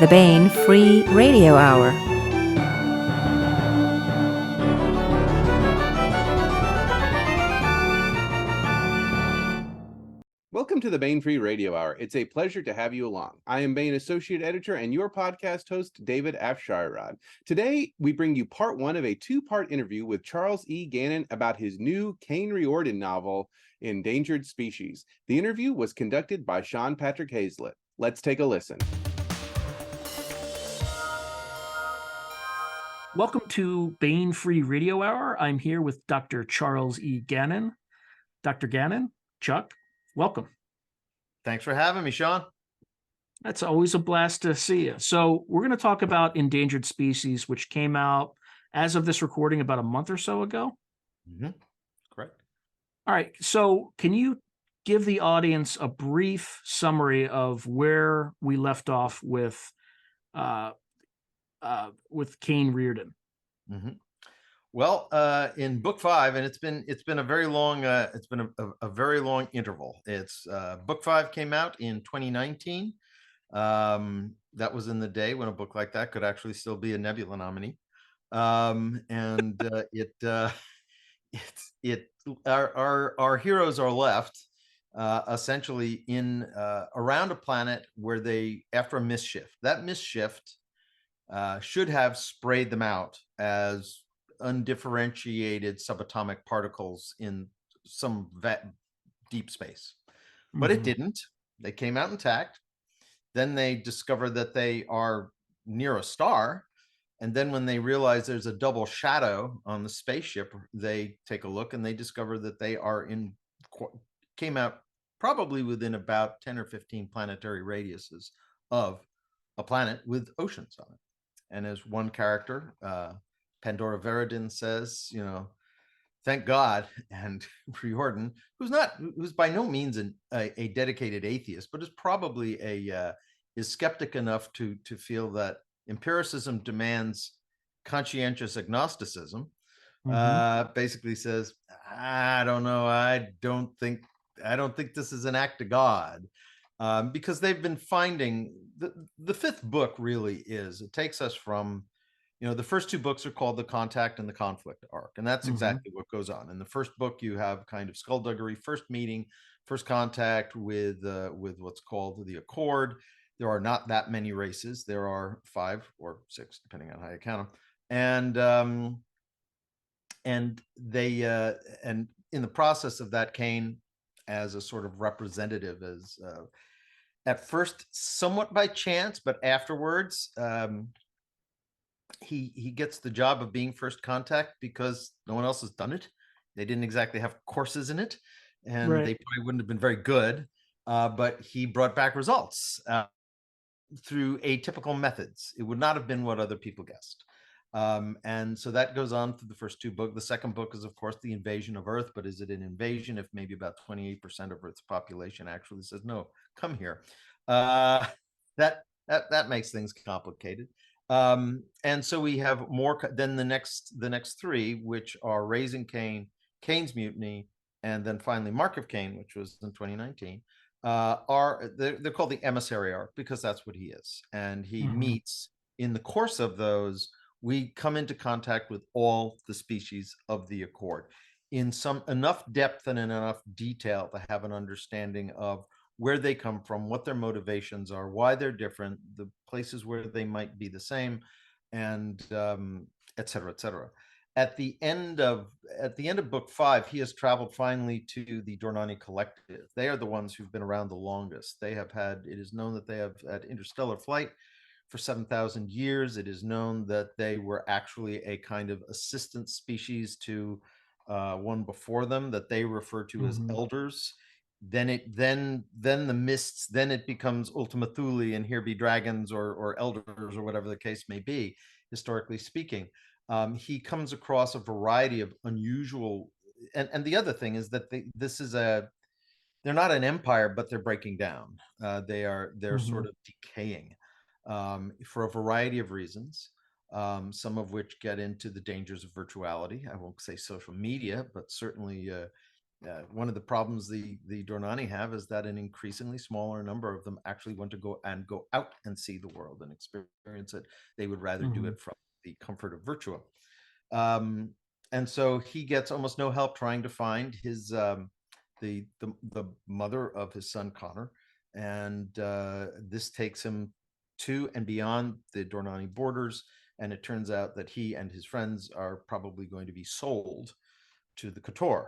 the Baen Free Radio Hour. Welcome to the Baen Free Radio Hour. It's a pleasure to have you along. I am Baen Associate Editor and your podcast host, David Afsharirad. Today, we bring you part one of a two-part interview with Charles E. Gannon about his new Caine Riordan novel, Endangered Species. The interview was conducted by Sean Patrick Hazlett. Let's take a listen. Welcome to Baen Free Radio Hour. I'm here with Dr. Charles E. Gannon. Dr. Gannon, Chuck, welcome. Thanks for having me, Sean. That's always a blast to see you. So we're going to talk about Endangered Species, which came out, as of this recording, about a month or so ago. Mm-hmm. Correct. All right. So can you give the audience a brief summary of where we left off with Caine Riordan? Mm-hmm. Well, in book 5, and it's been a very long a very long interval. It's book 5 came out in 2019. That was in the day when a book like that could actually still be a Nebula nominee. Our heroes are left essentially in around a planet where they, after a misshift, that misshift should have sprayed them out as undifferentiated subatomic particles in some deep space, but it didn't. They came out intact. Then they discover that they are near a star, and then when they realize there's a double shadow on the spaceship, they take a look and they discover that they are came out probably within about 10 or 15 planetary radiuses of a planet with oceans on it. And as one character, Pandora Viridin, says, thank God. And Riordan, who's by no means a dedicated atheist, but is probably is skeptic enough to feel that empiricism demands conscientious agnosticism, basically says, I don't know, I don't think this is an act of God. Because they've been finding the fifth book really is, it takes us from, the first two books are called the Contact and the Conflict arc, and that's exactly what goes on. In the first book, you have kind of skullduggery, first meeting, first contact with what's called the Accord. There are not that many races. There are 5 or 6, depending on how you count them, and they and in the process of that, Caine, as a sort of representative, as at first somewhat by chance, but afterwards he gets the job of being first contact because no one else has done it. They didn't exactly have courses in it, and they probably wouldn't have been very good, but he brought back results through atypical methods. It would not have been what other people guessed. And so that goes on through the first 2 books. The second book is, of course, the invasion of Earth. But is it an invasion if maybe about 28% of Earth's population actually says, no, come here? That makes things complicated. And so we have more than the next 3, which are Raising Caine, Caine's Mutiny, and then finally Mark of Caine, which was in 2019. They're called the Emissary arc because that's what he is. And he meets, in the course of those, we come into contact with all the species of the Accord in enough depth and in enough detail to have an understanding of where they come from, what their motivations are, why they're different, the places where they might be the same, and et cetera, et cetera. At the end of book 5, he has traveled finally to the Dornani Collective. They are the ones who've been around the longest. It is known that they have had interstellar flight for 7,000 years. It is known that they were actually a kind of assistant species to one before them that they refer to as elders. Then the mists, then it becomes Ultima Thule and here be dragons or elders or whatever the case may be, historically speaking. He comes across a variety of unusual, and the other thing is that they're not an empire, but they're breaking down. They're sort of decaying for a variety of reasons, some of which get into the dangers of virtuality. I won't say social media, but certainly One of the problems the Dornani have is that an increasingly smaller number of them actually want to go out and see the world and experience it. They would rather do it from the comfort of Virtua. And so he gets almost no help trying to find his the mother of his son Connor, and this takes him to and beyond the Dornani borders. And it turns out that he and his friends are probably going to be sold to the Kotor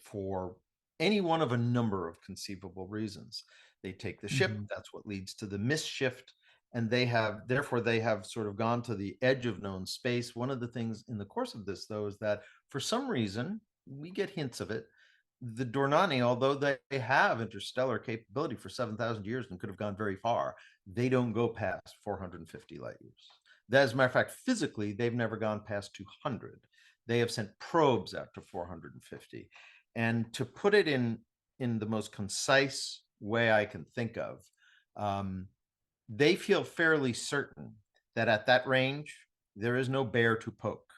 for any one of a number of conceivable reasons. They take the ship. That's what leads to the misshift. And therefore they have sort of gone to the edge of known space. One of the things in the course of this, though, is that for some reason, we get hints of it, the Dornani, although they have interstellar capability for 7,000 years and could have gone very far, they don't go past 450 light years. As a matter of fact, physically, they've never gone past 200. They have sent probes out to 450. And to put it in the most concise way I can think of, they feel fairly certain that at that range, there is no bear to poke.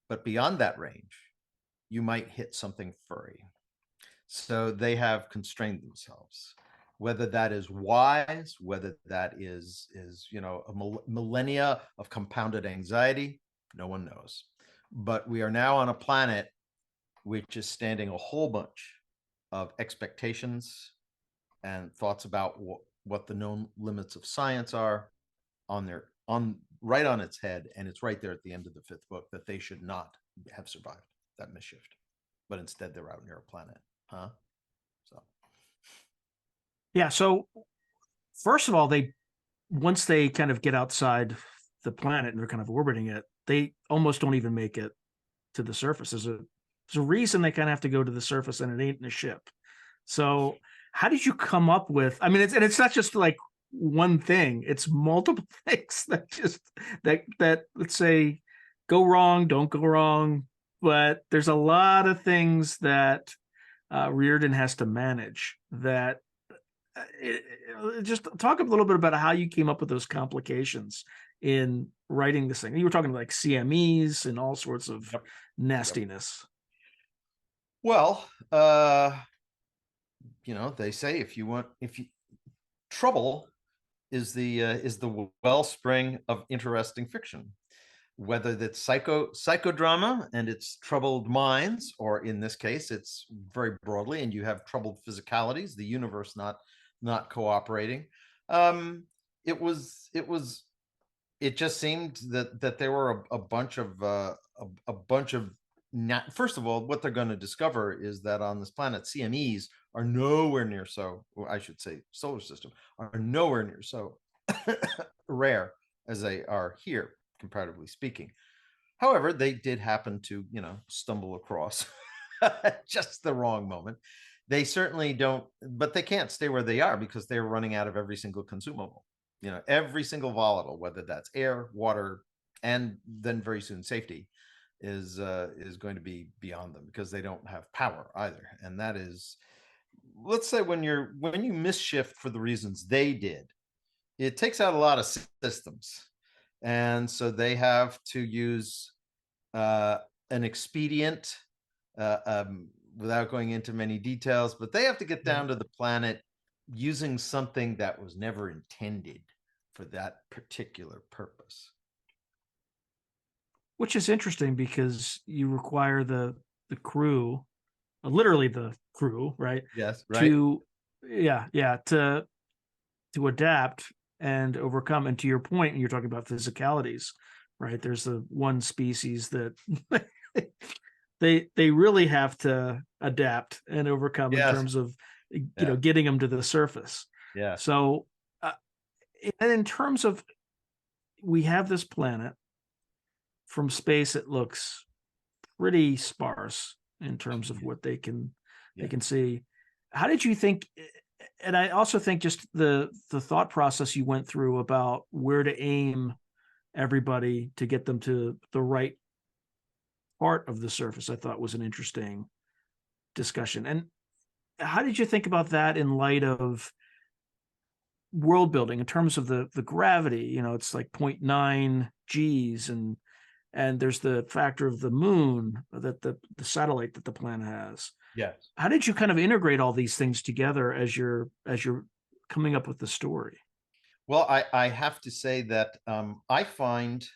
But beyond that range, you might hit something furry. So they have constrained themselves. Whether that is wise, whether that is a millennia of compounded anxiety, no one knows. But we are now on a planet which is standing a whole bunch of expectations and thoughts about what the known limits of science are right on its head. And it's right there at the end of the 5th book that they should not have survived that misshift, but instead they're out near a planet. So first of all, once they kind of get outside the planet and they're kind of orbiting it, they almost don't even make it to the surface. There's a reason they kind of have to go to the surface, and it ain't in a ship. So how did you come up with, it's not just like one thing, it's multiple things that let's say go wrong, don't go wrong, but there's a lot of things that Riordan has to manage. That just talk a little bit about how you came up with those complications in writing this thing. You were talking like CMEs and all sorts of nastiness. Well, they say trouble is the wellspring of interesting fiction, whether that's psychodrama and it's troubled minds, or in this case, it's very broadly, and you have troubled physicalities, the universe not cooperating. It just seemed that there were a bunch of first of all, what they're going to discover is that on this planet, CMEs are nowhere near I should say solar system, are nowhere near so rare as they are here, comparatively speaking. However, they did happen to, stumble across just the wrong moment. They certainly don't, but they can't stay where they are because they're running out of every single consumable, every single volatile, whether that's air, water, and then very soon safety is going to be beyond them because they don't have power either. And that is, let's say when you misshift for the reasons they did, it takes out a lot of systems. And so they have to use an expedient, without going into many details, but they have to get down to the planet using something that was never intended for that particular purpose. Which is interesting because you require the crew, literally the crew, right? Yes, right. To adapt and overcome. And to your point, you're talking about physicalities, right? There's the one species that they really have to adapt and overcome in terms of getting them to the surface. Yeah. So, and in terms of, we have this planet. From space, it looks pretty sparse in terms of what they can see. How did you think? And I also think just the thought process you went through about where to aim everybody to get them to the right part of the surface, I thought was an interesting discussion. And how did you think about that in light of world building in terms of the gravity? It's like 0.9 Gs, and and there's the factor of the moon that the satellite that the planet has. Yes. How did you kind of integrate all these things together as you're coming up with the story? Well, I have to say that I find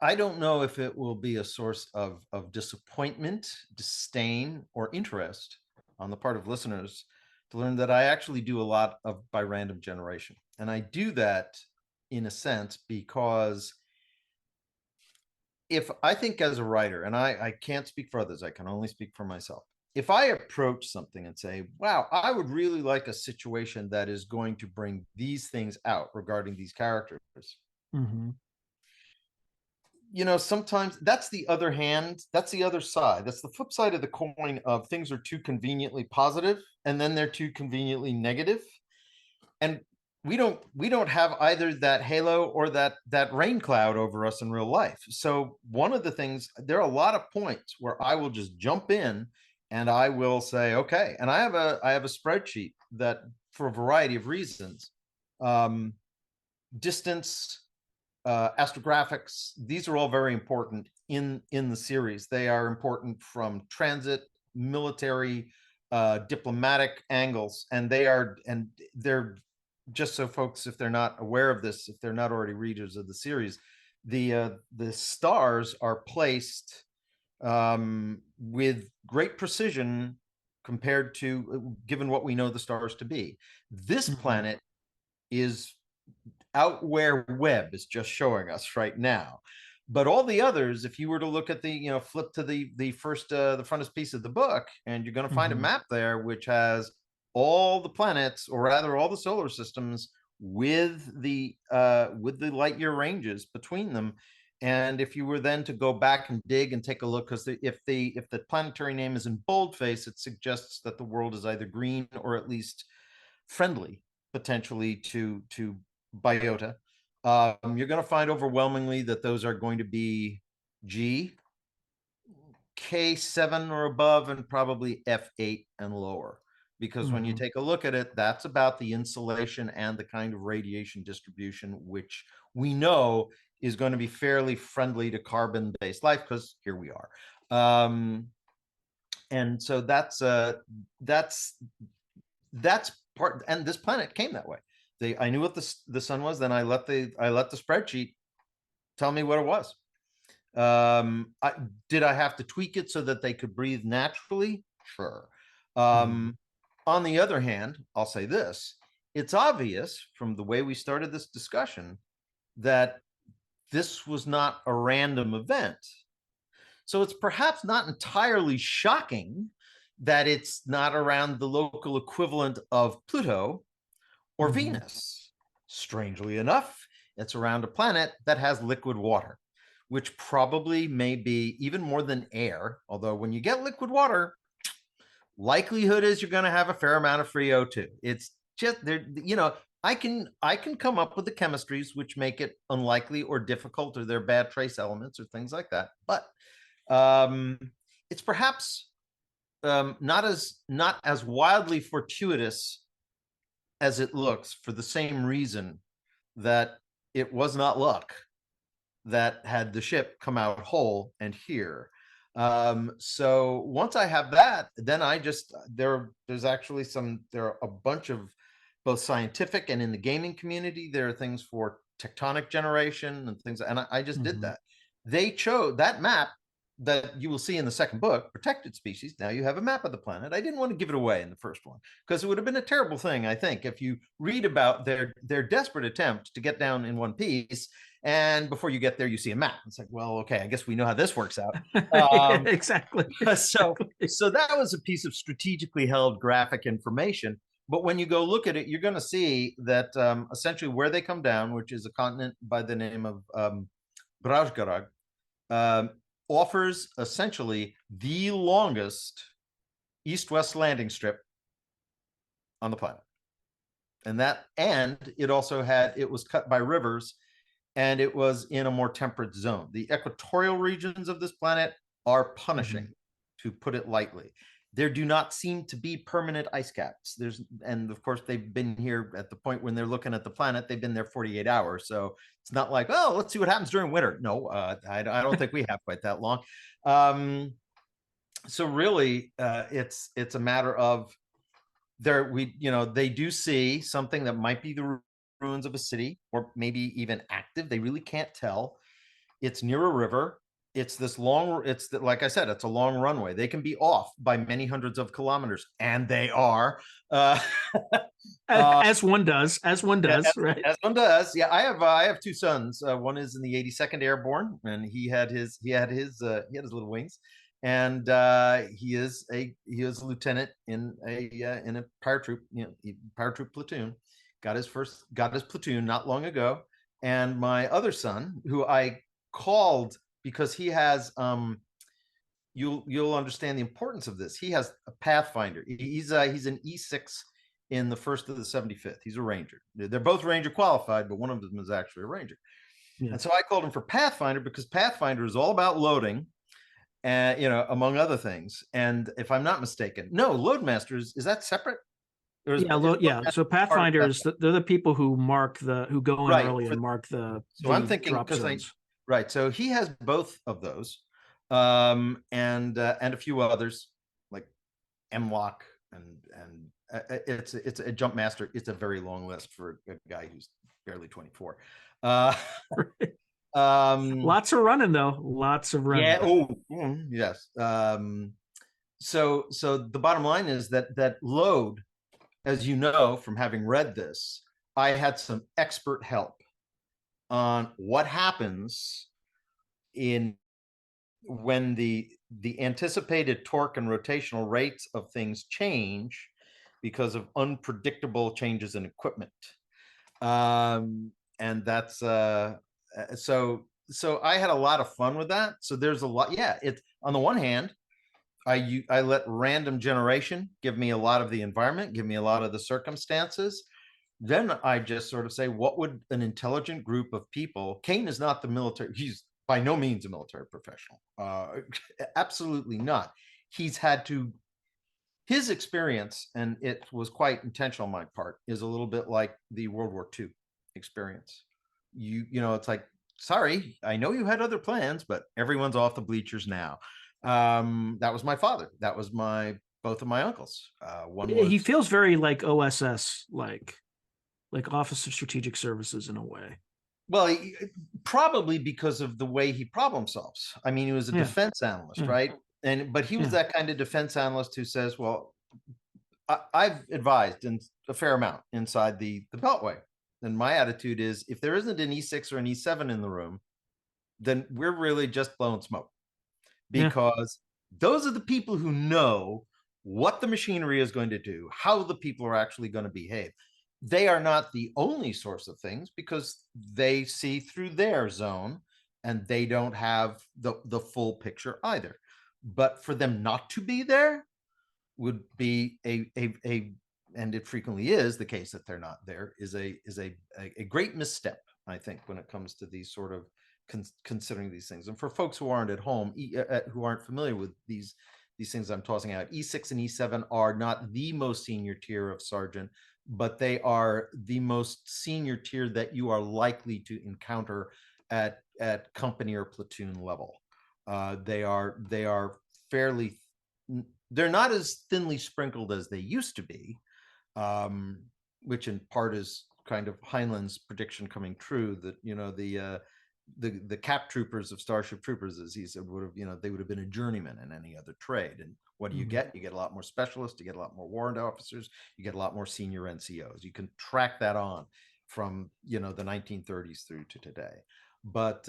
I don't know if it will be a source of disappointment, disdain, or interest on the part of listeners to learn that I actually do a lot of by random generation. And I do that in a sense because if I think as a writer, and I can't speak for others, I can only speak for myself. If I approach something and say, wow, I would really like a situation that is going to bring these things out regarding these characters, Mm-hmm. Sometimes that's the other hand, that's the other side. That's the flip side of the coin of things are too conveniently positive and then they're too conveniently negative. And we don't have either that halo or that rain cloud over us in real life. So one of the things, there are a lot of points where I will just jump in and I will say, okay. And I have a spreadsheet that, for a variety of reasons, distance, astrographics, these are all very important in the series. They are important from transit, military, diplomatic angles, and they're just so folks, if they're not aware of this, if they're not already readers of the series, the stars are placed with great precision compared to, given what we know the stars to be. This planet is out where Webb is just showing us right now. But all the others, if you were to look at the, flip to the first, the frontispiece of the book, and you're going to find a map there which has all the planets, or rather all the solar systems, with the light year ranges between them. And if you were then to go back and dig and take a look, because if the planetary name is in boldface, it suggests that the world is either green or at least friendly potentially to biota. You're going to find overwhelmingly that those are going to be G, K7 or above, and probably F8 and lower. Because when you take a look at it, that's about the insulation and the kind of radiation distribution, which we know is going to be fairly friendly to carbon-based life, because here we are. And so that's part, and this planet came that way. I knew what the sun was, then I let the spreadsheet tell me what it was. Did I have to tweak it so that they could breathe naturally? Sure. On the other hand, I'll say this: it's obvious from the way we started this discussion that this was not a random event. So it's perhaps not entirely shocking that it's not around the local equivalent of Pluto or Venus. Strangely enough, it's around a planet that has liquid water, which probably may be even more than air. Although when you get liquid water, likelihood is you're going to have a fair amount of free O2. It's just there, I can come up with the chemistries which make it unlikely or difficult, or they're bad trace elements or things like that. But it's perhaps not as wildly fortuitous as it looks, for the same reason that it was not luck that had the ship come out whole and here. So once I have that, then I just, there's actually there are a bunch of both scientific and in the gaming community, there are things for tectonic generation and things. And I just did that. They chose that map that you will see in the second book, Protected Species. Now you have a map of the planet. I didn't want to give it away in the first one, because it would have been a terrible thing, I think, if you read about their desperate attempt to get down in one piece, and before you get there, you see a map. It's like, well, okay, I guess we know how this works out. Exactly. So that was a piece of strategically held graphic information. But when you go look at it, you're going to see that essentially where they come down, which is a continent by the name of Brajgarag, offers essentially the longest east-west landing strip on the planet. And it also it was cut by rivers, and it was in a more temperate zone. The equatorial regions of this planet are punishing, to put it lightly. there do not seem to be permanent ice caps. And of course, they've been here at the point when they're looking at the planet, they've been there 48 hours. So it's not like, oh, let's see what happens during winter. No, I don't think we have quite that long. So really, it's a matter of they do see something that might be the ruins of a city, or maybe even active. They really can't tell. It's near a river. It's like I said, it's a long runway. They can be off by many hundreds of kilometers, and they are. As one does, right? As one does. Yeah, I have two sons. One is in the 82nd Airborne, and he had his little wings, and he is a lieutenant in a paratroop paratroop platoon. Got his platoon not long ago. And my other son, who I called because he has you'll understand the importance of this. He has a Pathfinder. He's an E6 in the 1st of the 75th. He's a Ranger. They're both Ranger qualified, but one of them is actually a Ranger. Yeah. And so I called him for Pathfinder because Pathfinder is all about loading, and among other things. And if I'm not mistaken, no, Loadmaster is that separate? So Pathfinders, they're the people who go in early and mark the. So I'm thinking right. So he has both of those, and a few others like MLOC and it's a Jump Master. It's a very long list for a guy who's barely 24. Lots of running though. Lots of running. Yeah. Oh, yes. So the bottom line is that load, as you know from having read this, I had some expert help on what happens when the anticipated torque and rotational rates of things change because of unpredictable changes in equipment. And that's so I had a lot of fun with that. So there's a lot. Yeah, it's on the one hand, I let random generation give me a lot of the environment, give me a lot of the circumstances. Then I just sort of say, what would an intelligent group of people? Caine is not the military. He's by no means a military professional. Absolutely not. He's had to. His experience, and it was quite intentional on my part, is a little bit like the World War II experience. It's like, sorry, I know you had other plans, but everyone's off the bleachers now. That was my father. That was both of my uncles. He feels very like OSS, like Office of Strategic Services in a way. Well, probably because of the way he problem solves. I mean, he was a defense analyst, right? But he was that kind of defense analyst who says, well, I've advised in a fair amount inside the Beltway. And my attitude is, if there isn't an E6 or an E7 in the room, then we're really just blowing smoke. Because those are the people who know what the machinery is going to do, how the people are actually going to behave. They are not the only source of things because they see through their zone and they don't have the full picture either. But for them not to be there would be and it frequently is the case that they're not there, is a great misstep, I think, when it comes to these sort of considering these things. And for folks who aren't at home, who aren't familiar with these things I'm tossing out, E6 and E7 are not the most senior tier of sergeant, but they are the most senior tier that you are likely to encounter at company or platoon level. They are fairly, they're not as thinly sprinkled as they used to be, which in part is kind of Heinlein's prediction coming true, that the cap troopers of Starship Troopers, as he said, they would have been a journeyman in any other trade. And what do you get? You get a lot more specialists, you get a lot more warrant officers, you get a lot more senior NCOs. You can track that on from the 1930s through to today. But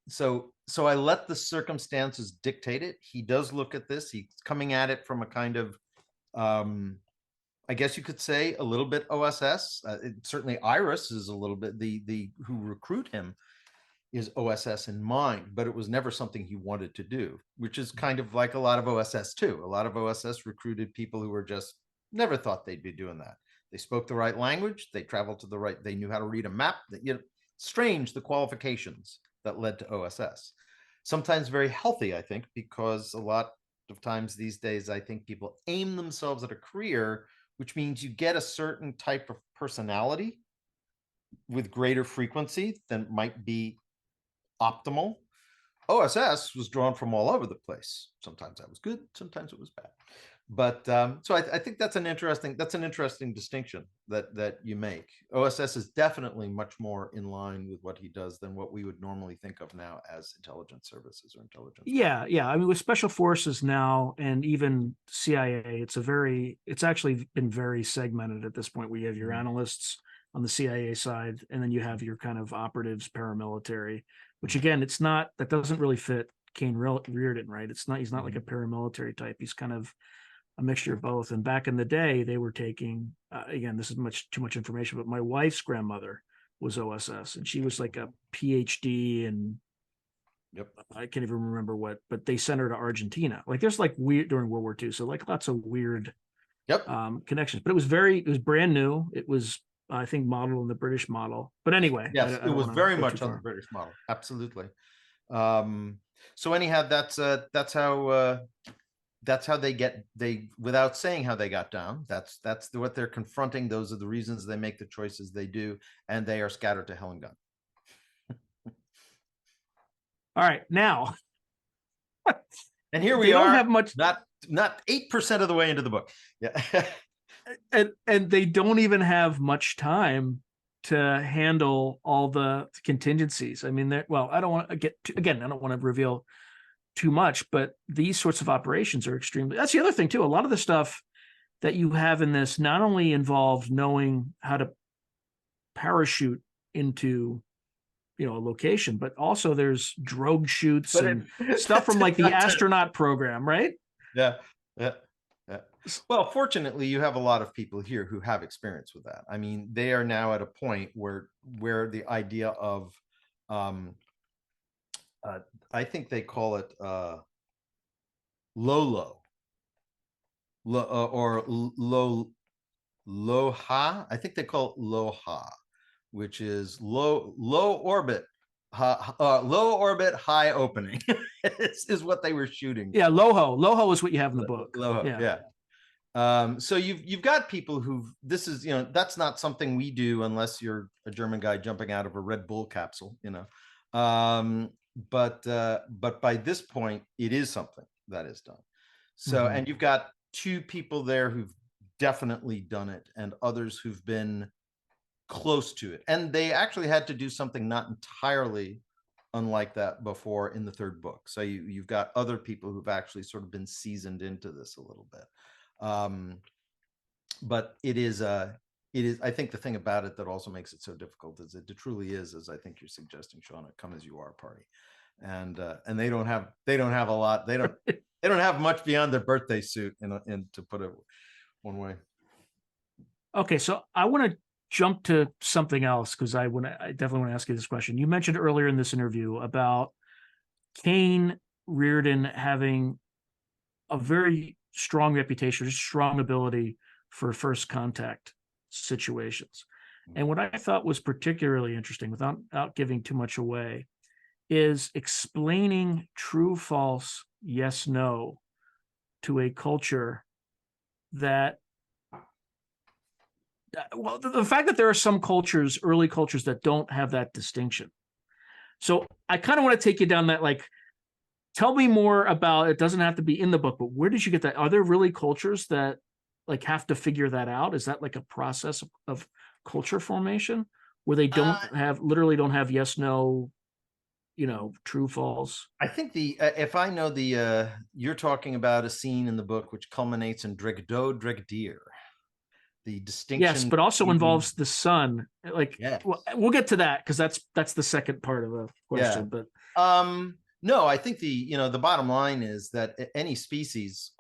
so I let the circumstances dictate it. He does look at this. He's coming at it from a kind of I guess you could say a little bit OSS. Certainly Iris is a little bit, the who recruit him is OSS in mind, but it was never something he wanted to do, which is kind of like a lot of OSS too. A lot of OSS recruited people who were just never thought they'd be doing that. They spoke the right language. They traveled to the right, they knew how to read a map. Strange, the qualifications that led to OSS. Sometimes very healthy, I think, because a lot of times these days, I think people aim themselves at a career, which means you get a certain type of personality with greater frequency than might be optimal. OSS was drawn from all over the place. Sometimes that was good, sometimes it was bad. But so I think that's an interesting distinction that you make. OSS is definitely much more in line with what he does than what we would normally think of now as intelligence services or intelligence. Yeah. I mean, with special forces now and even CIA, it's actually been very segmented at this point. We have your analysts on the CIA side, and then you have your kind of operatives, paramilitary, which again, that doesn't really fit Caine Riordan, right? He's not like a paramilitary type. He's kind of a mixture of both. And back in the day, they were taking, again, this is too much information, but my wife's grandmother was OSS, and she was like a PhD, and I can't even remember what, but they sent her to Argentina. Like there's like weird during World War II. So like lots of weird connections, but it was brand new. It was, I think, modeled on the British model. But anyway, yes, it was very much on the British model. Absolutely. So anyhow, that's how they without saying how they got down. That's what they're confronting. Those are the reasons they make the choices they do, and they are scattered to hell and gun. All right, now, and here we are. Don't have much. Not 8% of the way into the book. Yeah. and they don't even have much time to handle all the contingencies. I mean, I don't want to I don't want to reveal too much, but these sorts of operations are extremely, that's the other thing too. A lot of the stuff that you have in this not only involves knowing how to parachute into, a location, but also there's drogue chutes and stuff from like the astronaut program, right? Yeah. Well, fortunately, you have a lot of people here who have experience with that. I mean, they are now at a point where the idea of, I think they call it LOLO, or LOHA. I think they call it LOHA, which is low orbit, low orbit, high opening. is what they were shooting. Yeah, LOHO is what you have in the book. LOHO, yeah. So you've got people this is, that's not something we do unless you're a German guy jumping out of a Red Bull capsule, but by this point it is something that is done. So and you've got two people there who've definitely done it, and others who've been close to it, and they actually had to do something not entirely unlike that before in the third book. So you've got other people who've actually sort of been seasoned into this a little bit. But it is I think the thing about it that also makes it so difficult is it truly is, as I think you're suggesting, Sean, a come as you are party, and they don't have a lot. They don't have much beyond their birthday suit, in to put it one way. Okay, so I want to jump to something else, because I definitely want to ask you this question. You mentioned earlier in this interview about Caine Riordan having a very strong reputation, strong ability for first contact situations. And what I thought was particularly interesting, without giving too much away, is explaining true, false, yes, no to a culture that, well, the fact that there are some cultures, early cultures, that don't have that distinction. So I kind of want to take you down that, like, tell me more about, it doesn't have to be in the book, but where did you get that? Are there really cultures that like have to figure that out? Is that like a process of culture formation where they literally don't have yes, no, true, false? I think if I know you're talking about a scene in the book which culminates in Dregdir. The distinction, yes, but also involves the sun. Like, we'll get to that, because that's the second part of the question. Yeah. But no, I think the bottom line is that any species,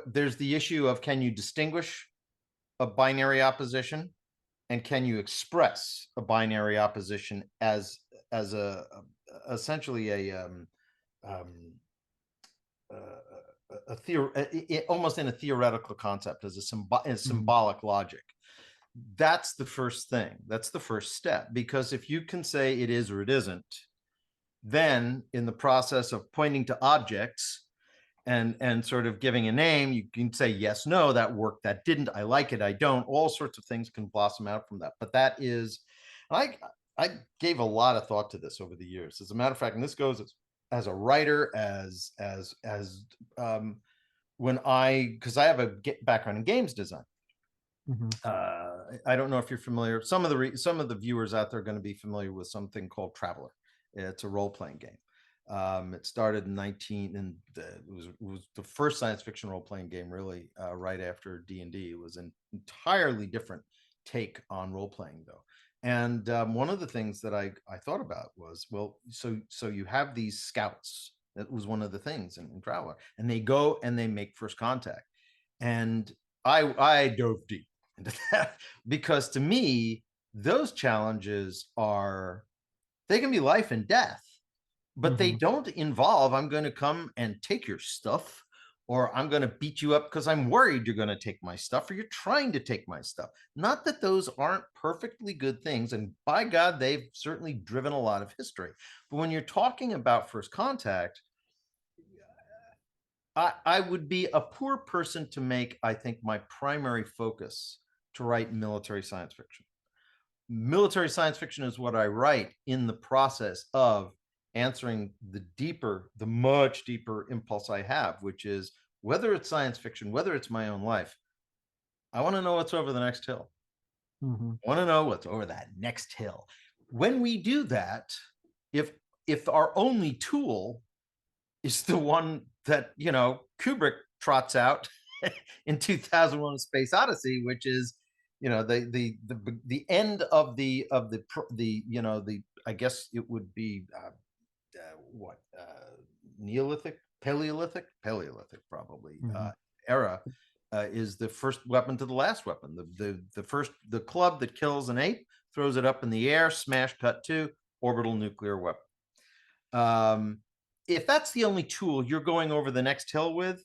there's the issue of, can you distinguish a binary opposition, and can you express a binary opposition as essentially almost in a theoretical concept, as a symbolic logic. That's the first thing. That's the first step, because if you can say it is or it isn't, then in the process of pointing to objects and sort of giving a name. You can say yes, no, that worked, that didn't, I like it, I don't. All sorts of things can blossom out from that. But that is, I gave a lot of thought to this over the years. As a matter of fact, and this goes as a writer, as when because I have a background in games design. I don't know if you're familiar. Some of the viewers out there are going to be familiar with something called Traveller. It's a role-playing game. It started in it was the first science fiction role-playing game, really, right after D&D. It was an entirely different take on role-playing, though. And one of the things that I thought about was, well, so you have these scouts. That was one of the things in Traveller, and they go and they make first contact. And I dove deep into that, because to me, those challenges they can be life and death, but they don't involve, I'm going to come and take your stuff, or I'm going to beat you up because I'm worried you're going to take my stuff, or you're trying to take my stuff. Not that those aren't perfectly good things, and by God, they've certainly driven a lot of history. But when you're talking about first contact, I would be a poor person to make, I think, my primary focus to write military science fiction. Military science fiction is what I write in the process of answering the much deeper impulse I have, which is, whether it's science fiction, whether it's my own life, I want to know what's over the next hill. I want to know what's over that next hill. When we do that, if our only tool is the one that, Kubrick trots out in 2001: A Space Odyssey, which is, the end of the I guess it would be Neolithic, Paleolithic probably, era, is the first weapon to the last weapon. The club that kills an ape, throws it up in the air, smash, cut to orbital nuclear weapon. If that's the only tool you're going over the next hill with,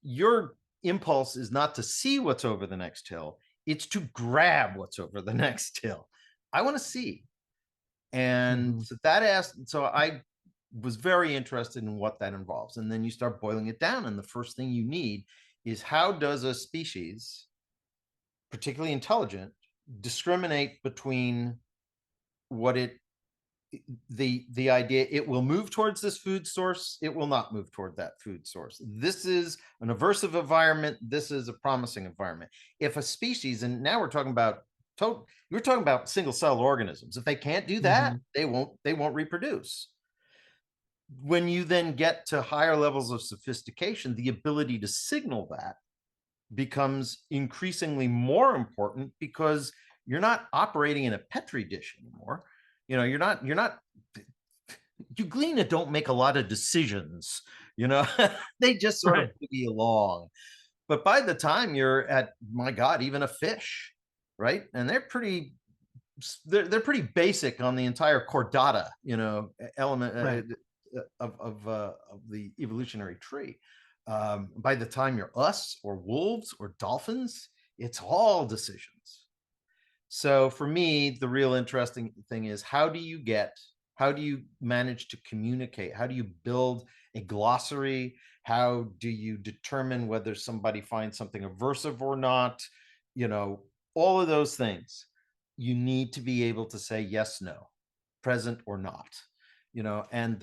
your impulse is not to see what's over the next hill, it's to grab what's over the next hill. I want to see. And so I was very interested in what that involves. And then you start boiling it down, and the first thing you need is, how does a species, particularly intelligent, discriminate between the idea it will move towards this food source, it will not move toward that food source. This is an aversive environment, this is a promising environment. If a species, and now we're talking about single cell organisms, if they can't do that, they won't reproduce. When you then get to higher levels of sophistication, the ability to signal that becomes increasingly more important, because you're not operating in a petri dish anymore. Euglena don't make a lot of decisions, they just sort of boogie along. But by the time you're at, my God, even a fish, right? And they're pretty basic on the entire chordata, element of the evolutionary tree. By the time you're us or wolves or dolphins, it's all decisions. So for me, the real interesting thing is, how do you manage to communicate? How do you build a glossary? How do you determine whether somebody finds something aversive or not? All of those things. You need to be able to say yes, no, present or not. And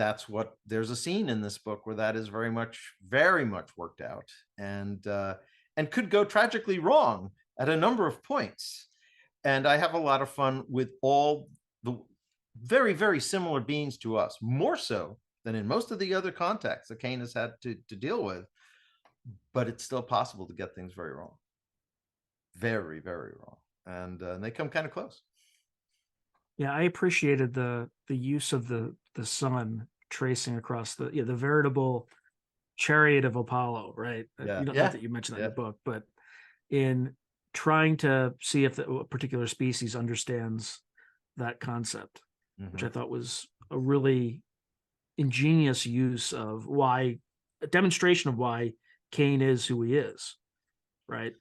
there's a scene in this book where that is very much worked out, and could go tragically wrong at a number of points. And I have a lot of fun with all the very, very similar beings to us, more so than in most of the other contexts that Caine has had to deal with. But it's still possible to get things very wrong. Very, very wrong. And they come kind of close. Yeah, I appreciated the use of the sun tracing across the veritable chariot of Apollo, right? Not that you mentioned that in the book, but in trying to see if a particular species understands that concept, which I thought was a really ingenious use of a demonstration of why Caine is who he is, right?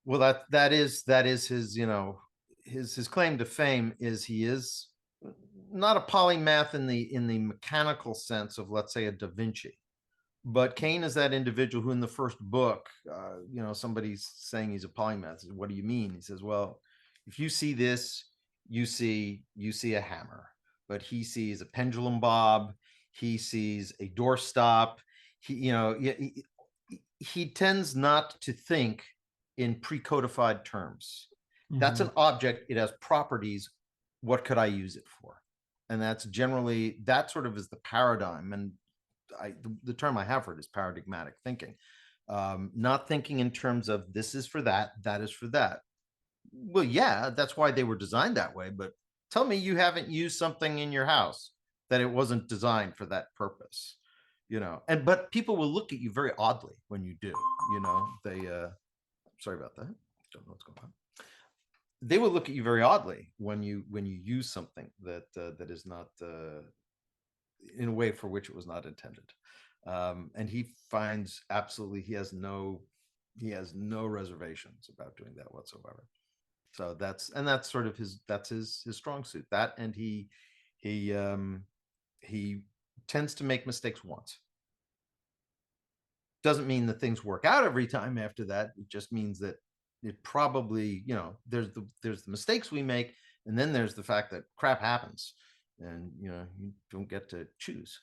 Well, that is his, his claim to fame is he is not a polymath in the mechanical sense of, let's say, a Da Vinci, But Caine is that individual who in the first book, somebody's saying he's a polymath. Says, what do you mean? He says, well, if you see this, you see a hammer, but he sees a pendulum bob. He sees a doorstop. He tends not to think in pre-codified terms. That's an object. It has properties. What could I use it for? And that's generally, that sort of is the paradigm. And the term I have for it is paradigmatic thinking. Not thinking in terms of this is for that, that is for that. Well, yeah, that's why they were designed that way. But tell me you haven't used something in your house that it wasn't designed for that purpose, but people will look at you very oddly when you do, sorry about that. Don't know what's going on. They will look at you very oddly when you use something that is not in a way for which it was not intended. And he finds absolutely he has no reservations about doing that whatsoever. So that's sort of his strong suit. That, and he tends to make mistakes once. Doesn't mean that things work out every time after that. It just means that it probably, there's the mistakes we make, and then there's the fact that crap happens, and you don't get to choose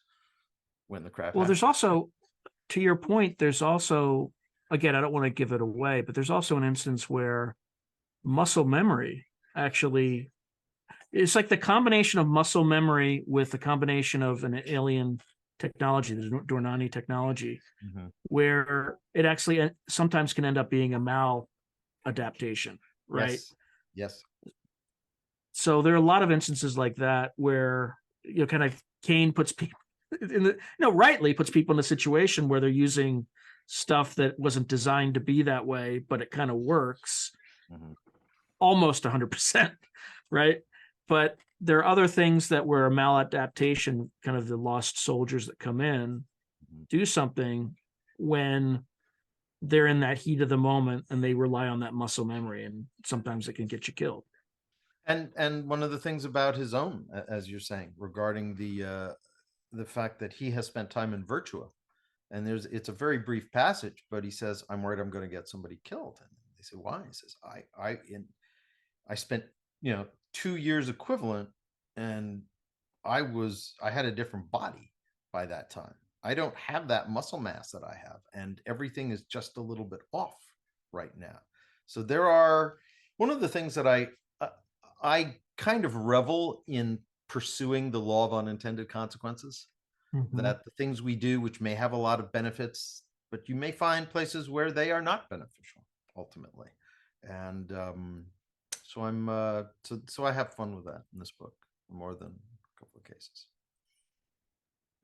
when the crap happens. There's also, to your point, there's also, again, I don't want to give it away, but there's also an instance where muscle memory actually, it's like the combination of muscle memory with the combination of an alien technology, the Dornani technology, where it actually sometimes can end up being a maladaptation, right? Yes. So there are a lot of instances like that where kind of Caine puts people rightly puts people in a situation where they're using stuff that wasn't designed to be that way, but it kind of works almost 100%, right? But there are other things that were a maladaptation, kind of the lost soldiers that come in, do something when they're in that heat of the moment and they rely on that muscle memory, and sometimes it can get you killed. And one of the things about his own, as you're saying, regarding the fact that he has spent time in Virtua, and it's a very brief passage, but he says, I'm worried I'm going to get somebody killed. And they say, why? He says, I spent 2 years equivalent, and I had a different body by that time. I don't have that muscle mass that I have, and everything is just a little bit off right now. So there are, one of the things that I kind of revel in pursuing the law of unintended consequences, that the things we do, which may have a lot of benefits, but you may find places where they are not beneficial ultimately. And so I have fun with that in this book, more than a couple of cases.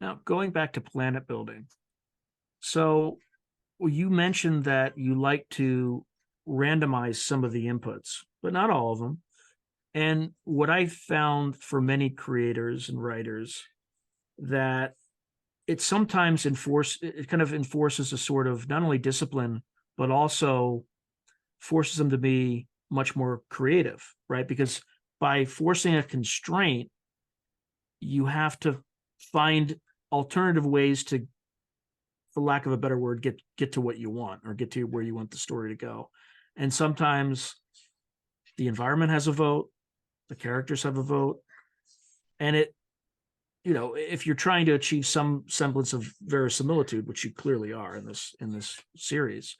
Now, going back to planet building. So you mentioned that you like to randomize some of the inputs, but not all of them. And what I found for many creators and writers, that it sometimes kind of enforces a sort of not only discipline, but also forces them to be much more creative, right? Because by forcing a constraint, you have to find alternative ways to, for lack of a better word, get to what you want, or get to where you want the story to go. And sometimes the environment has a vote, the characters have a vote, and it, if you're trying to achieve some semblance of verisimilitude, which you clearly are in this series,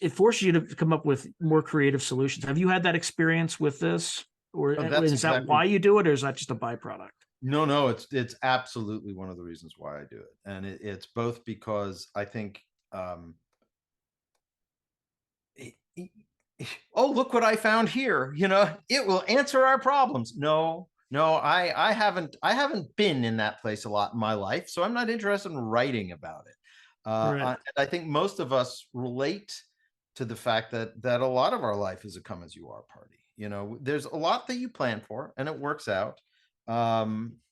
it forces you to come up with more creative solutions. Have you had that experience with this, or is that why you do it, or is that just a byproduct? No, it's absolutely one of the reasons why I do it, and it's both because I think, oh, look what I found here, it will answer our problems. No, I haven't been in that place a lot in my life, so I'm not interested in writing about it. Right. I think most of us relate to the fact that a lot of our life is a come as you are party. There's a lot that you plan for and it works out.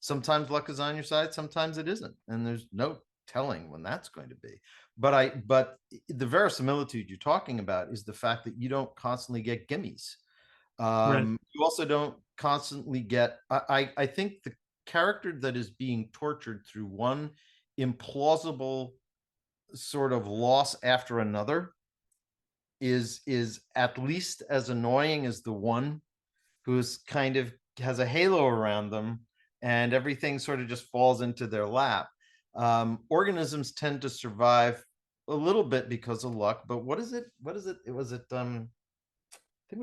Sometimes luck is on your side, sometimes it isn't, and there's no telling when that's going to be. But the verisimilitude you're talking about is the fact that you don't constantly get gimmies. Right. You also don't constantly get, I think the character that is being tortured through one implausible sort of loss after another is at least as annoying as the one who's kind of has a halo around them and everything sort of just falls into their lap. Organisms tend to survive a little bit because of luck, but what is it? It was I think it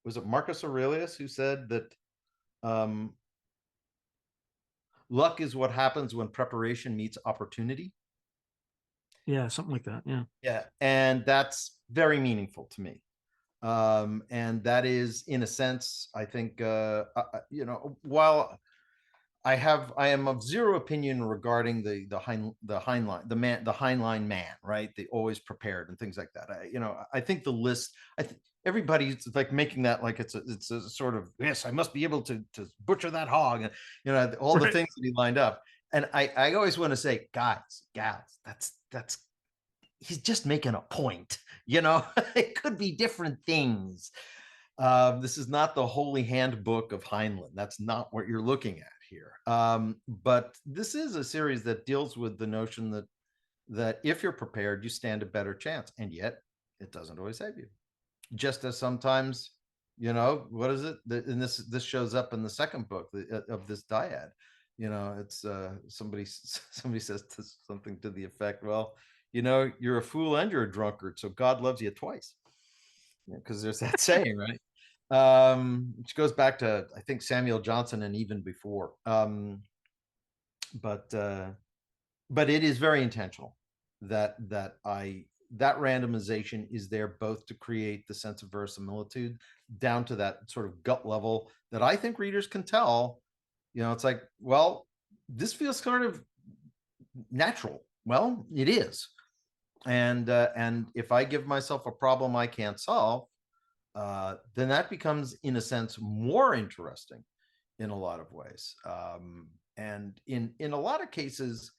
was it Marcus Aurelius who said that luck is what happens when preparation meets opportunity. Yeah, something like that. Yeah. Yeah, and that's very meaningful to me. And that is, in a sense, I think, while I am of zero opinion regarding the Heinlein man, right? The always prepared and things like that. I think the list, everybody's like making that like it's a sort of, yes, I must be able to butcher that hog, and all the things that he lined up. And I always want to say, guys, gals, that's he's just making a point. It could be different things. This is not the holy handbook of Heinlein. That's not what you're looking at here. But this is a series that deals with the notion that if you're prepared, you stand a better chance. And yet it doesn't always save you. Just as sometimes, what is it? And this shows up in the second book of this dyad. It's somebody says something to the effect, well, you're a fool and you're a drunkard, so God loves you twice. Because there's that saying, right? Which goes back to, I think, Samuel Johnson and even before. But it is very intentional that randomization is there both to create the sense of verisimilitude down to that sort of gut level that I think readers can tell. It's like, well, this feels sort of natural. Well, it is. And if I give myself a problem I can't solve, then that becomes, in a sense, more interesting in a lot of ways. And in a lot of cases,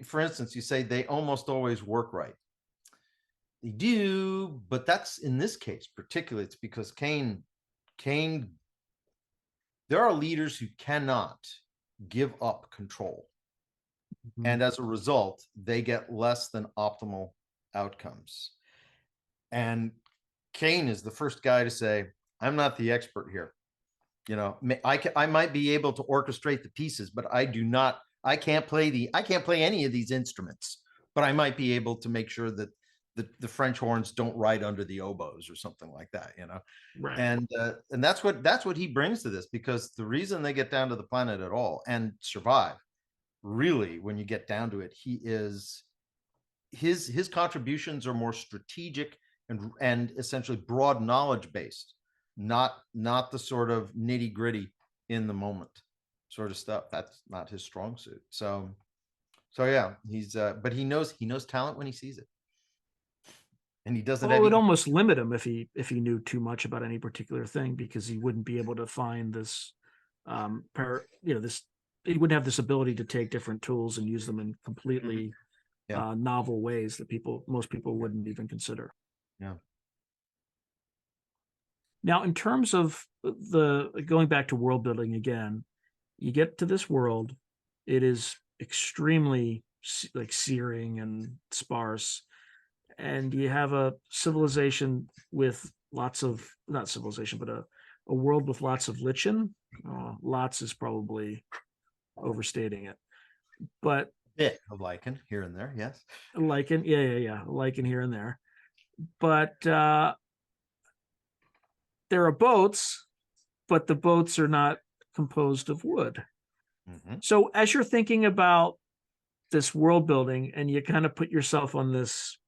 for instance, you say they almost always work right. They do, but that's, in this case particularly, it's because Caine, there are leaders who cannot give up control. Mm-hmm. And as a result, they get less than optimal outcomes. And Caine is the first guy to say, I'm not the expert here. I might be able to orchestrate the pieces, but I can't play any of these instruments, but I might be able to make sure that the French horns don't ride under the oboes or something like that, Right. And that's what he brings to this, because the reason they get down to the planet at all and survive, really, when you get down to it, his contributions are more strategic and essentially broad knowledge based, not the sort of nitty gritty in the moment sort of stuff. That's not his strong suit. So yeah, he's but he knows talent when he sees it, and he doesn't. Well, it would almost limit him if he knew too much about any particular thing, because he wouldn't be able to find this, this. He wouldn't have this ability to take different tools and use them in completely novel ways that most people wouldn't even consider. Yeah. Now, in terms of going back to world building again, you get to this world, it is extremely like searing and sparse, and you have a civilization with lots of, not civilization, but a world with lots of lichen. Lots is probably overstating it, but bit of lichen here and there. Yes, lichen, yeah, lichen here and there. But there are boats, but the boats are not composed of wood. Mm-hmm. So as you're thinking about this world building, and you kind of put yourself on this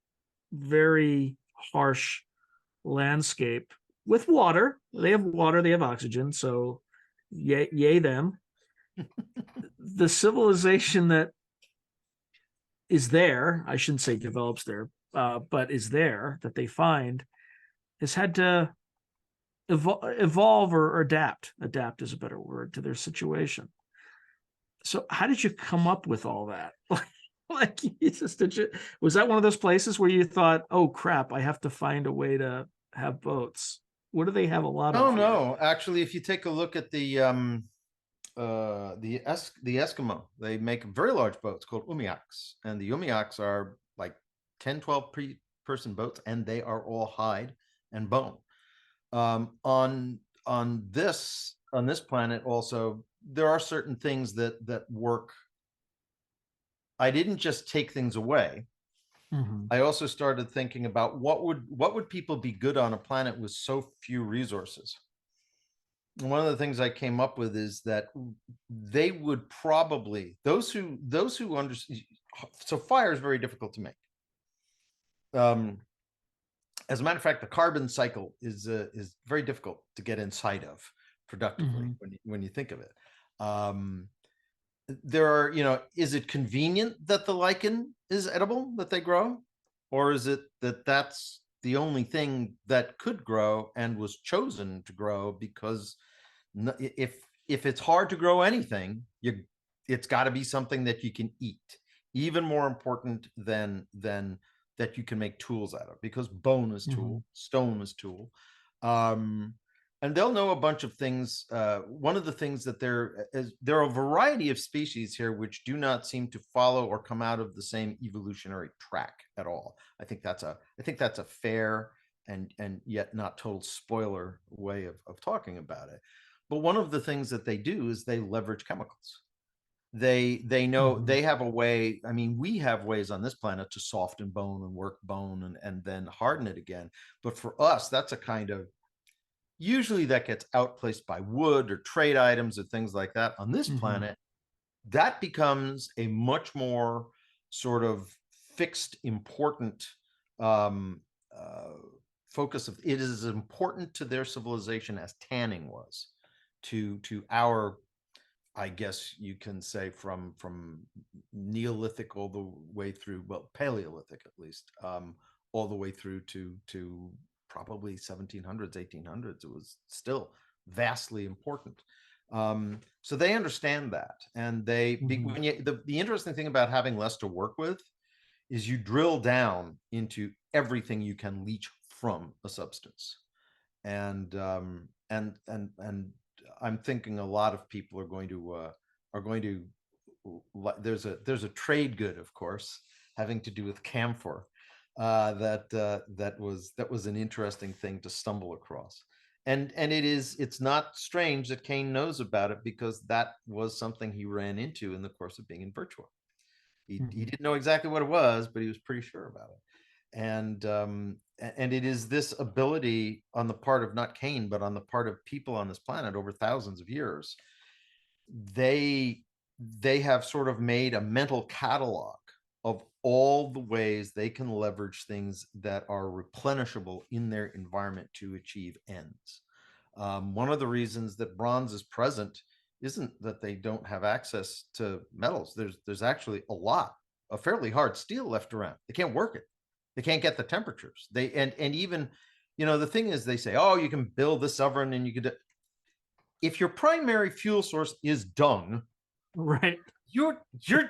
very harsh landscape with water, they have water, they have oxygen, so yay them. The civilization that is there, I shouldn't say develops there, but is there, that they find, has had to evolve or adapt. Adapt is a better word, to their situation. So how did you come up with all that? Was that one of those places where you thought, oh crap, I have to find a way to have boats? What do they have a lot of? No. Actually, if you take a look at the the Eskimo. They make very large boats called umiaks, and the umiaks are like 10, 12 person boats, and they are all hide and bone. On this planet also, there are certain things that work. I didn't just take things away. I also started thinking about what would people be good on a planet with so few resources. And one of the things I came up with is that they would probably, those who understand, so fire is very difficult to make. As a matter of fact, the carbon cycle is very difficult to get inside of productively when you think of it. There are, is it convenient that the lichen is edible, that they grow? Or is it that that's the only thing that could grow and was chosen to grow? Because if it's hard to grow anything, it's got to be something that you can eat. Even more important than that you can make tools out of, because bone is tool, stone is tool. And they'll know a bunch of things. One of the things that there are a variety of species here which do not seem to follow or come out of the same evolutionary track at all. I think that's a fair and yet not total spoiler way of talking about it. But one of the things that they do is they leverage chemicals. They know they have a way. I mean, we have ways on this planet to soften bone and work bone and then harden it again. But for us, that's a kind of, usually that gets outplaced by wood or trade items or things like that. On this planet, that becomes a much more sort of fixed, important focus of it. Is as important to their civilization as tanning was to our, I guess you can say, from Neolithic all the way through, well, Paleolithic at least, all the way through to probably 1700s, 1800s. It was still vastly important. So they understand that, and the interesting thing about having less to work with is you drill down into everything you can leach from a substance, and I'm thinking a lot of people are going to there's a trade good, of course, having to do with camphor, that was an interesting thing to stumble across. And it's not strange that Caine knows about it, because that was something he ran into in the course of being in Virtua. He didn't know exactly what it was, but he was pretty sure about it. And it is this ability on the part of not Caine, but on the part of people on this planet over thousands of years. They have sort of made a mental catalog of all the ways they can leverage things that are replenishable in their environment to achieve ends. One of the reasons that bronze is present isn't that they don't have access to metals. There's actually a fairly hard steel left around. They can't work it. They can't get the temperatures. And even, the thing is, they say, oh, you can build this oven and you could. If your primary fuel source is dung, right, you're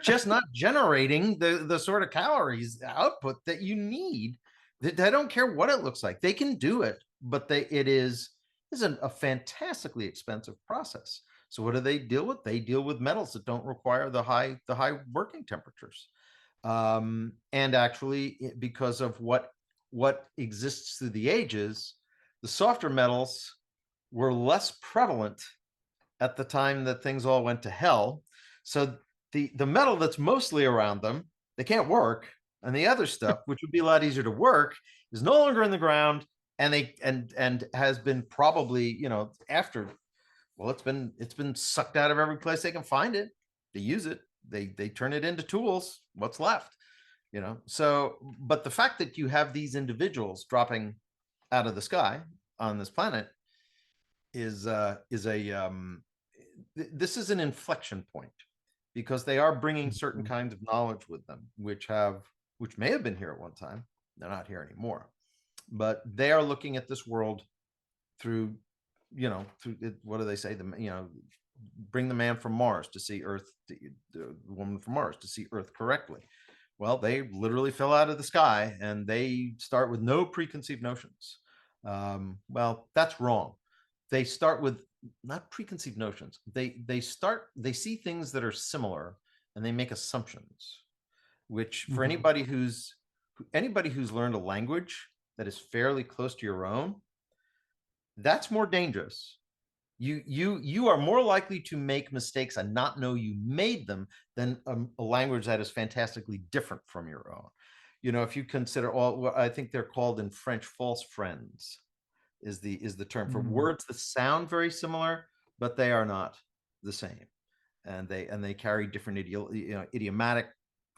just not generating the sort of calories output that you need. They don't care what it looks like. They can do it, but it is a fantastically expensive process. So what do they deal with? They deal with metals that don't require the high working temperatures. And actually, because of what exists through the ages, the softer metals were less prevalent at the time that things all went to hell. So the metal that's mostly around them, they can't work, and the other stuff, which would be a lot easier to work, is no longer in the ground, and has been probably, after, well, it's been sucked out of every place they can find it. They use it. They turn it into tools. What's left, So, but the fact that you have these individuals dropping out of the sky on this planet is this is an inflection point, because they are bringing certain kinds of knowledge with them, which may have been here at one time. They're not here anymore, but they are looking at this world through what do they say? Bring the man from Mars to see Earth, the woman from Mars to see Earth correctly. Well, they literally fell out of the sky, and they start with no preconceived notions. Well, that's wrong. They start with not preconceived notions. They see things that are similar and they make assumptions, which for anybody who's learned a language that is fairly close to your own, that's more dangerous. You are more likely to make mistakes and not know you made them than a language that is fantastically different from your own. If you consider I think they're called in French false friends is the term for words that sound very similar, but they are not the same, and they carry different idiomatic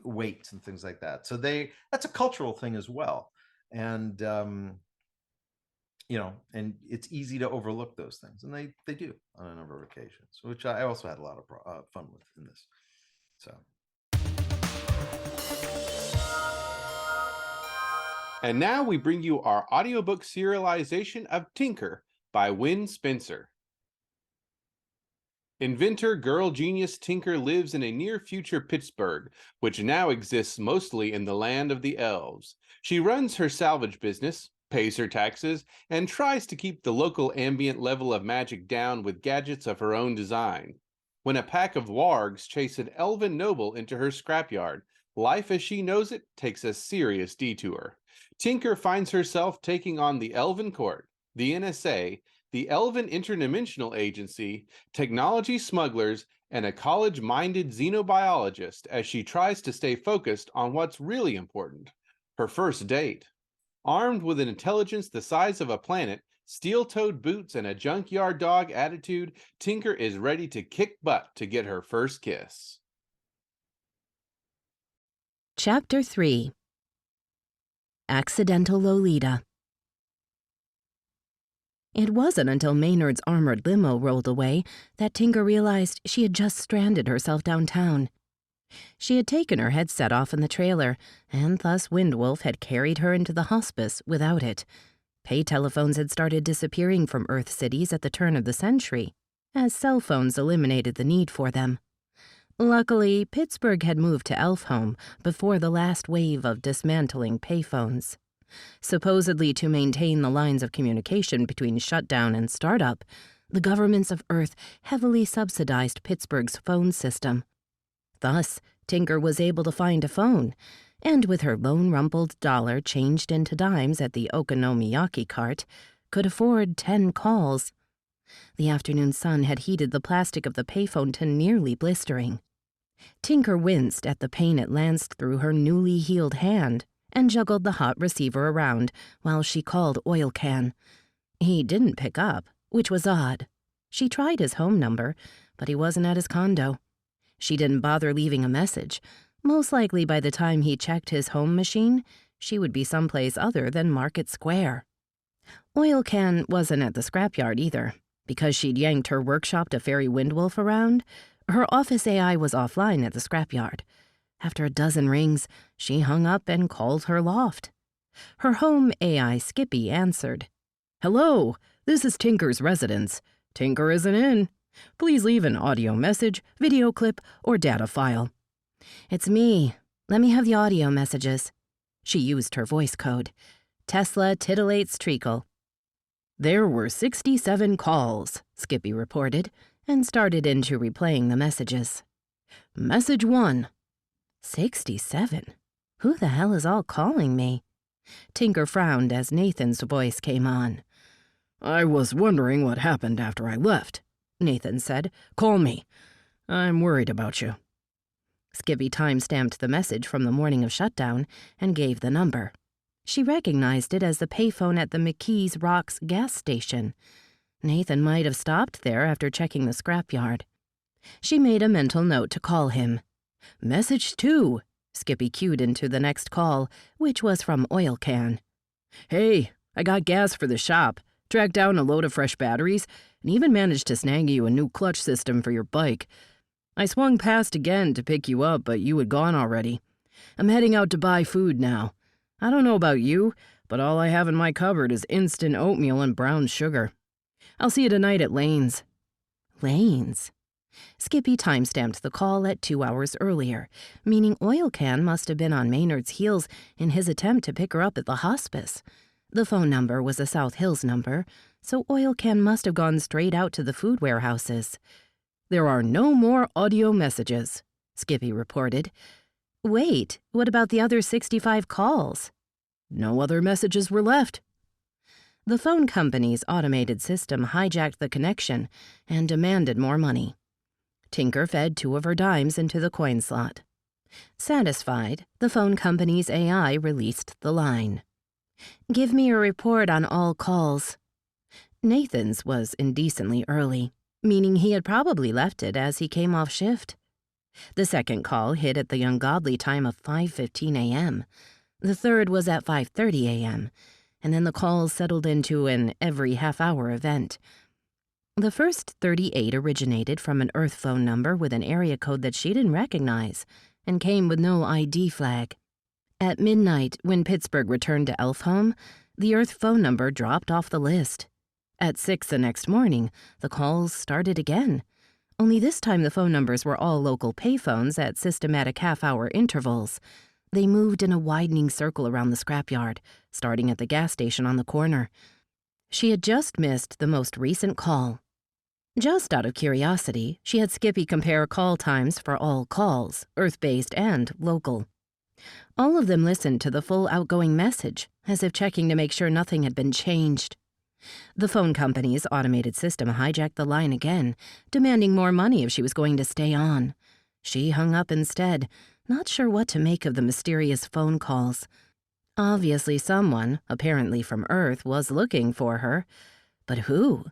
weights and things like that. So that's a cultural thing as well, and and it's easy to overlook those things, and they do on a number of occasions, which I also had a lot of fun with in this. So. And now we bring you our audiobook serialization of Tinker by Win Spencer. Inventor girl genius Tinker lives in a near-future Pittsburgh, which now exists mostly in the land of the elves. She runs her salvage business, pays her taxes, and tries to keep the local ambient level of magic down with gadgets of her own design. When a pack of wargs chase an elven noble into her scrapyard, life as she knows it takes a serious detour. Tinker finds herself taking on the Elven Court, the NSA, the Elven Interdimensional Agency, technology smugglers, and a college-minded xenobiologist as she tries to stay focused on what's really important, her first date. Armed with an intelligence the size of a planet, steel-toed boots, and a junkyard dog attitude, Tinker is ready to kick butt to get her first kiss. Chapter 3 Accidental Lolita. It wasn't until Maynard's armored limo rolled away that Tinker realized she had just stranded herself downtown. She had taken her headset off in the trailer, and thus Windwolf had carried her into the hospice without it. Pay telephones had started disappearing from Earth cities at the turn of the century, as cell phones eliminated the need for them. Luckily, Pittsburgh had moved to Elfhome before the last wave of dismantling payphones. Supposedly to maintain the lines of communication between shutdown and startup, the governments of Earth heavily subsidized Pittsburgh's phone system. Thus, Tinker was able to find a phone, and with her lone rumpled dollar changed into dimes at the Okonomiyaki cart, could afford 10 calls. The afternoon sun had heated the plastic of the payphone to nearly blistering. Tinker winced at the pain it lanced through her newly healed hand and juggled the hot receiver around while she called Oil Can. He didn't pick up, which was odd. She tried his home number, but he wasn't at his condo. She didn't bother leaving a message. Most likely by the time he checked his home machine, she would be someplace other than Market Square. Oil Can wasn't at the scrapyard either. Because she'd yanked her workshop to ferry Windwolf around, her office AI was offline at the scrapyard. After a dozen rings, she hung up and called her loft. Her home AI Skippy answered. "Hello, this is Tinker's residence. Tinker isn't in. Please leave an audio message, video clip, or data file." "It's me. Let me have the audio messages." She used her voice code. Tesla titillates treacle. "There were 67 calls," Skippy reported, and started into replaying the messages. "Message 1. 67? Who the hell is all calling me?" Tinker frowned as Nathan's voice came on. "I was wondering what happened after I left," Nathan said. "Call me. I'm worried about you." Skippy time-stamped the message from the morning of shutdown and gave the number. She recognized it as the payphone at the McKee's Rocks gas station. Nathan might have stopped there after checking the scrapyard. She made a mental note to call him. "Message 2, Skippy cued into the next call, which was from Oil Can. "Hey, I got gas for the shop, tracked down a load of fresh batteries, and even managed to snag you a new clutch system for your bike. I swung past again to pick you up, but you had gone already. I'm heading out to buy food now. I don't know about you, but all I have in my cupboard is instant oatmeal and brown sugar. I'll see you tonight at Lane's." Lane's? Skippy time-stamped the call at 2 hours earlier, meaning Oil Can must have been on Maynard's heels in his attempt to pick her up at the hospice. The phone number was a South Hills number, so Oil Can must have gone straight out to the food warehouses. "There are no more audio messages," Skippy reported. "Wait, what about the other 65 calls?" "No other messages were left." The phone company's automated system hijacked the connection and demanded more money. Tinker fed 2 of her dimes into the coin slot. Satisfied, the phone company's AI released the line. "Give me a report on all calls." Nathan's was indecently early, meaning he had probably left it as he came off shift. The second call hit at the ungodly time of 5:15 a.m. The third was at 5:30 a.m., and then the calls settled into an every half-hour event. The first 38 originated from an Earth phone number with an area code that she didn't recognize and came with no ID flag. At midnight, when Pittsburgh returned to Elfhome, the Earth phone number dropped off the list. At 6 the next morning, the calls started again. Only this time the phone numbers were all local payphones at systematic half-hour intervals. They moved in a widening circle around the scrapyard, starting at the gas station on the corner. She had just missed the most recent call. Just out of curiosity, she had Skippy compare call times for all calls, Earth-based and local. All of them listened to the full outgoing message, as if checking to make sure nothing had been changed. The phone company's automated system hijacked the line again, demanding more money if she was going to stay on. She hung up instead, not sure what to make of the mysterious phone calls. Obviously someone, apparently from Earth, was looking for her. But who?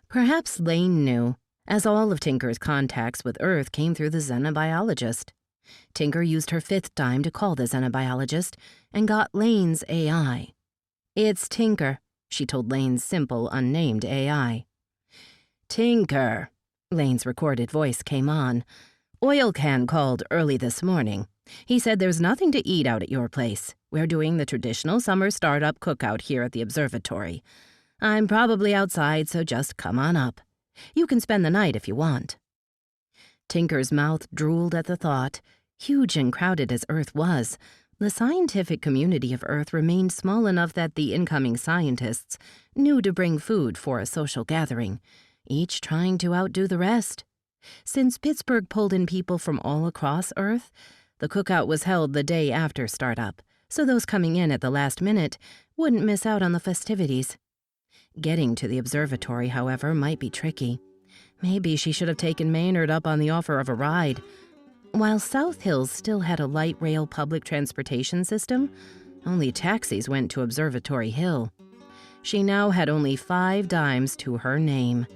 Perhaps Lane knew, as all of Tinker's contacts with Earth came through the xenobiologist. Tinker used her 5th dime to call the xenobiologist and got Lane's AI. "It's Tinker," she told Lane's simple, unnamed AI. "Tinker," Lane's recorded voice came on. "Oil Can called early this morning. He said there's nothing to eat out at your place. We're doing the traditional summer startup cookout here at the observatory. I'm probably outside, so just come on up. You can spend the night if you want." Tinker's mouth drooled at the thought. Huge and crowded as Earth was, the scientific community of Earth remained small enough that the incoming scientists knew to bring food for a social gathering, each trying to outdo the rest. Since Pittsburgh pulled in people from all across Earth, the cookout was held the day after startup, so those coming in at the last minute wouldn't miss out on the festivities. Getting to the observatory, however, might be tricky. Maybe she should have taken Maynard up on the offer of a ride. While South Hills still had a light rail public transportation system, only taxis went to Observatory Hill. She now had only 5 dimes to her name.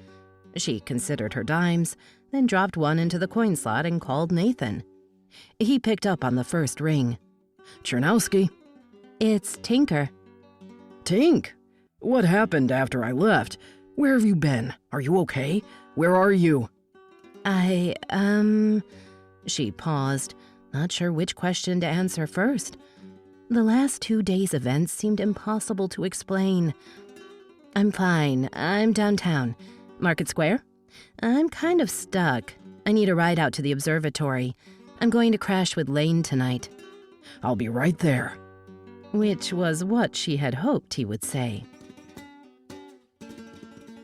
She considered her dimes, then dropped one into the coin slot and called Nathan. He picked up on the first ring. "Chernowski." "It's Tinker." "Tink? What happened after I left? Where have you been? Are you okay? Where are you?" She paused, not sure which question to answer first. The last 2 days' events seemed impossible to explain. "I'm fine. I'm downtown. Market Square? I'm kind of stuck. I need a ride out to the observatory. I'm going to crash with Lane tonight." "I'll be right there." Which was what she had hoped he would say.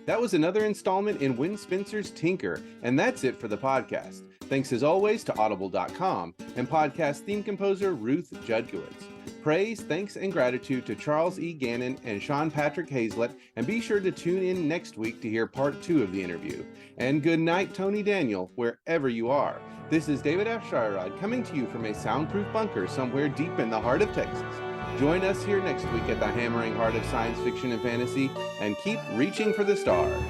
That was another installment in Win Spencer's Tinker, and that's it for the podcast. Thanks as always to Audible.com and podcast theme composer Ruth Judkowitz. Praise, thanks, and gratitude to Charles E. Gannon and Sean Patrick Hazlett, and be sure to tune in next week to hear part 2 of the interview. And good night, Tony Daniel, wherever you are. This is David F. Shirod coming to you from a soundproof bunker somewhere deep in the heart of Texas. Join us here next week at the hammering heart of science fiction and fantasy, and keep reaching for the stars.